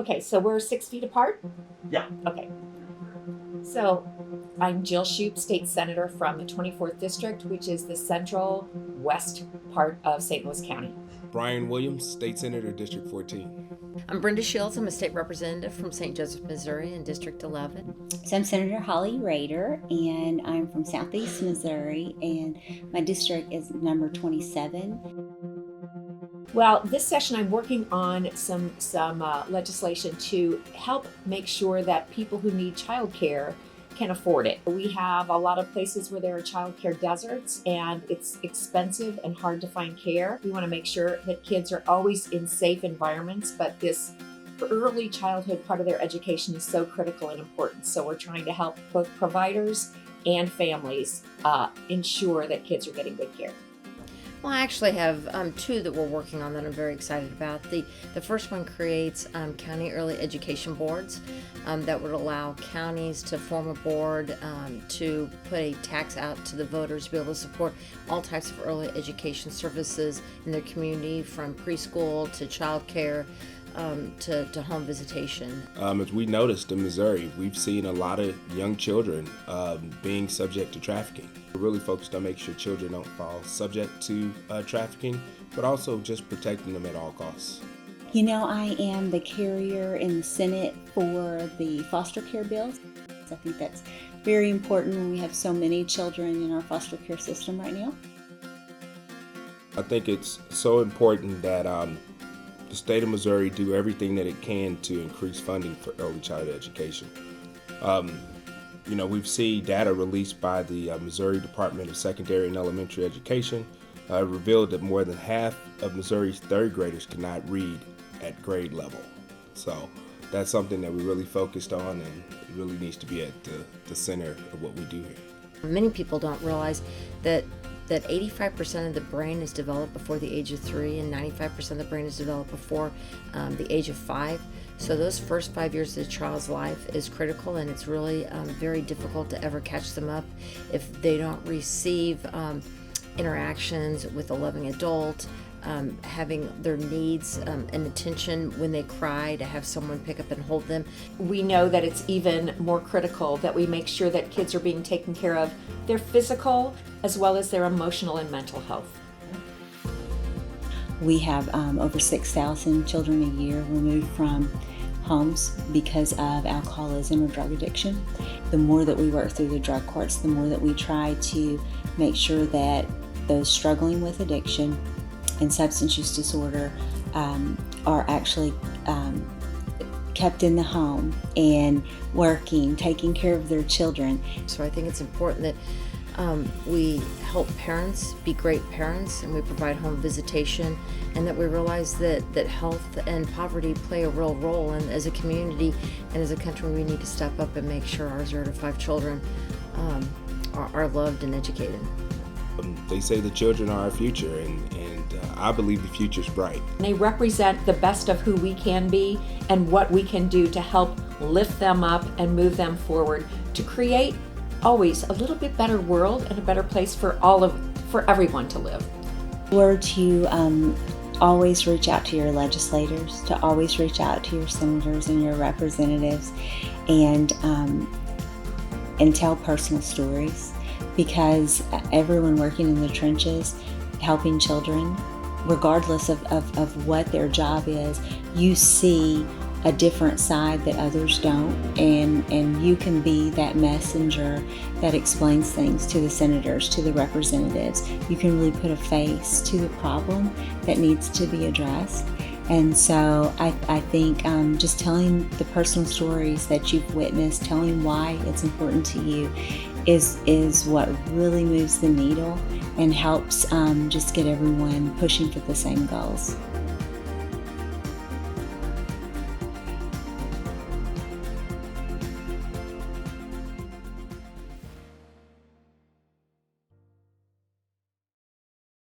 Okay, so we're 6 feet apart? Yeah. Okay. So I'm Jill Shoup, State Senator from the 24th District, which is the central west part of St. Louis County. Brian Williams, State Senator, District 14. I'm Brenda Shields. I'm a state representative from St. Joseph, Missouri in District 11. So I'm Senator Holly Rader, and I'm from Southeast Missouri, and my district is number 27. Well, this session I'm working on some legislation to help make sure that people who need childcare can afford it. We have a lot of places where there are childcare deserts and it's expensive and hard to find care. We want to make sure that kids are always in safe environments, but this early childhood part of their education is so critical and important. So we're trying to help both providers and families ensure that kids are getting good care. Well, I actually have two that we're working on that I'm very excited about. The first one creates county early education boards that would allow counties to form a board to put a tax out to the voters to be able to support all types of early education services in their community, from preschool to child care to home visitation. As we noticed in Missouri, we've seen a lot of young children being subject to trafficking. We're really focused on making sure children don't fall subject to trafficking, but also just protecting them at all costs. You know, I am the carrier in the Senate for the foster care bills. I think that's very important when we have so many children in our foster care system right now. I think it's so important that the state of Missouri do everything that it can to increase funding for early childhood education. We've seen data released by the Missouri Department of Secondary and Elementary Education revealed that more than half of Missouri's third graders cannot read at grade level. So that's something that we really focused on, and it really needs to be at the center of what we do here. Many people don't realize that 85% of the brain is developed before the age of 3 and 95% of the brain is developed before the age of 5. So those first 5 years of the child's life is critical, and it's really very difficult to ever catch them up if they don't receive interactions with a loving adult, having their needs and attention when they cry, to have someone pick up and hold them. We know that it's even more critical that we make sure that kids are being taken care of, their physical as well as their emotional and mental health. We have over 6,000 children a year removed from homes because of alcoholism or drug addiction. The more that we work through the drug courts, the more that we try to make sure that those struggling with addiction and substance use disorder are actually kept in the home and working, taking care of their children. So I think it's important that we help parents be great parents, and we provide home visitation, and that we realize that health and poverty play a real role, and as a community and as a country we need to step up and make sure our 0 to 5 children are loved and educated. They say the children are our future, and I believe the future's bright. They represent the best of who we can be and what we can do to help lift them up and move them forward to create always a little bit better world and a better place for everyone to live. Or to always reach out to your legislators, to always reach out to your senators and your representatives, and tell personal stories, because everyone working in the trenches, helping children, regardless of what their job is, you see a different side that others don't, and you can be that messenger that explains things to the senators, to the representatives. You can really put a face to the problem that needs to be addressed. And so I think just telling the personal stories that you've witnessed, telling why it's important to you, is what really moves the needle and helps just get everyone pushing for the same goals.